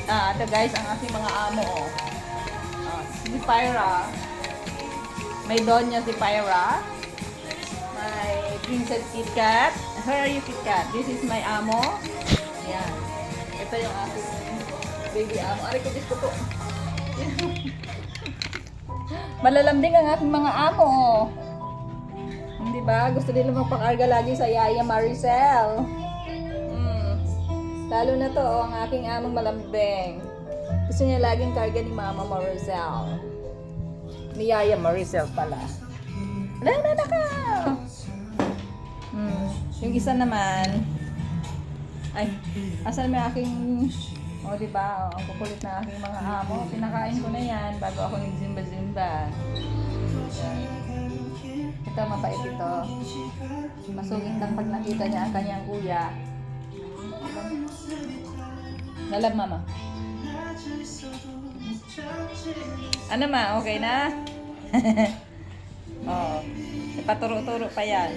Ito guys, ang aking mga amo, oh. Si Pyra. May Donya si Pyra. My Princess Kit Kat. Where are you, Kit Kat? This is my amo. Yan. Ito yung aking baby amo. Aray ko, Diyos ko po. Malalambing ang aking mga amo. Hindi ba? Gusto nila magpakarga lagi sa Yaya Maricel. Lalo na to, ang aking among malambing. Gusto niya laging karga ni Mama Maricel. Ni Yaya Maricel pala. Na ka! Yung isa naman, ay, asan may aking, diba, ang kukulit na aking mga amo. Pinakain ko na yan bago ako nagzimba-zimba. Ito, mapait ito. Masuging lang pag nakita niya ang kanyang kuya. Nalab, mama. Ano ma? Okay na? Ipaturo-turo pa yan.